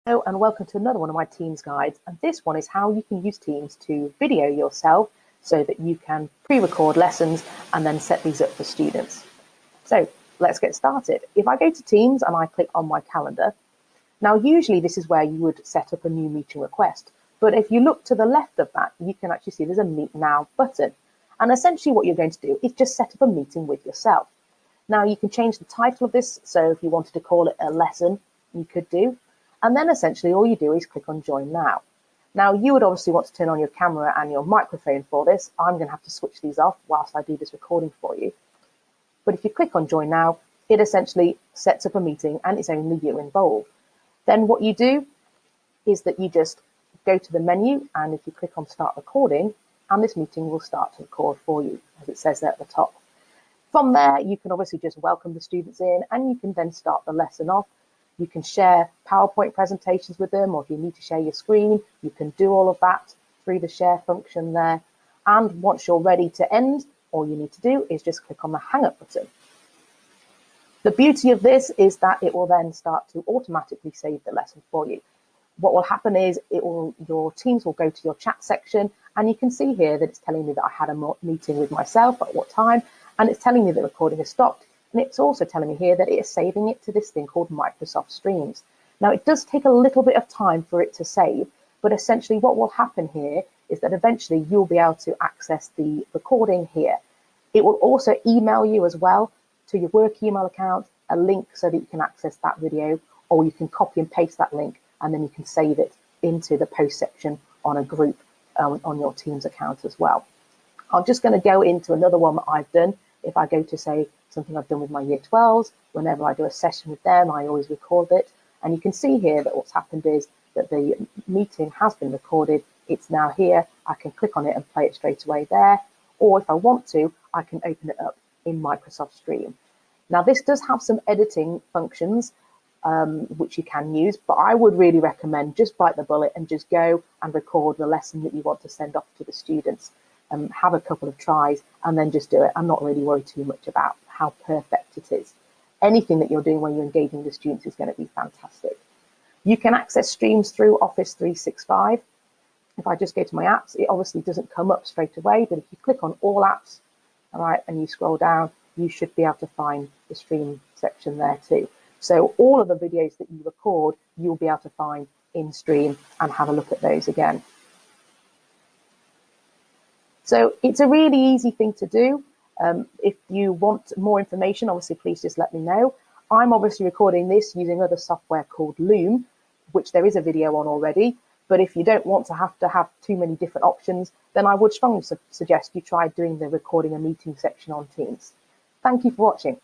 Hello and welcome to another one of my Teams guides, and this one is how you can use Teams to video yourself so that you can pre-record lessons and then set these up for students. So let's get started. If I go to Teams and I click on my calendar, now usually this is where you would set up a new meeting request, but if you look to the left of that, you can actually see there's a Meet Now button, and essentially what you're going to do is just set up a meeting with yourself. Now you can change the title of this, so if you wanted to call it a lesson, you could do. And then essentially all you do is click on Join Now. Now you would obviously want to turn on your camera and your microphone for this. I'm going to have to switch these off whilst I do this recording for you. But if you click on Join Now, it essentially sets up a meeting and it's only you involved. Then what you do is that you just go to the menu, and if you click on Start Recording, and this meeting will start to record for you, as it says there at the top. From there, you can obviously just welcome the students in, and you can then start the lesson off. You can share PowerPoint presentations with them, or if you need to share your screen, you can do all of that through the share function there. And once you're ready to end, all you need to do is just click on the hang up button. The beauty of this is that it will then start to automatically save the lesson for you. What will happen is your Teams will go to your chat section, and you can see here that it's telling me that I had a meeting with myself at what time, and it's telling me the recording has stopped. And it's also telling me here that it is saving it to this thing called Microsoft Streams. Now, it does take a little bit of time for it to save, but essentially what will happen here is that eventually you'll be able to access the recording here. It will also email you as well to your work email account a link so that you can access that video, or you can copy and paste that link and then you can save it into the post section on a group on your Teams account as well. I'm just going to go into another one that I've done. If I go to, say, something I've done with my Year 12s, whenever I do a session with them, I always record it. And you can see here that what's happened is that the meeting has been recorded. It's now here. I can click on it and play it straight away there. Or if I want to, I can open it up in Microsoft Stream. Now, this does have some editing functions, which you can use, but I would really recommend just bite the bullet and just go and record the lesson that you want to send off to the students. Have a couple of tries and then just do it. I'm not really worried too much about how perfect it is. Anything that you're doing when you're engaging with students is going to be fantastic. You can access streams through Office 365. If I just go to my apps, it obviously doesn't come up straight away, but if you click on all apps, all right, and you scroll down, you should be able to find the stream section there too. So all of the videos that you record, you'll be able to find in Stream and have a look at those again. So it's a really easy thing to do. If you want more information, obviously, please just let me know. I'm obviously recording this using other software called Loom, which there is a video on already. But if you don't want to have too many different options, then I would strongly suggest you try doing the recording a meeting section on Teams. Thank you for watching.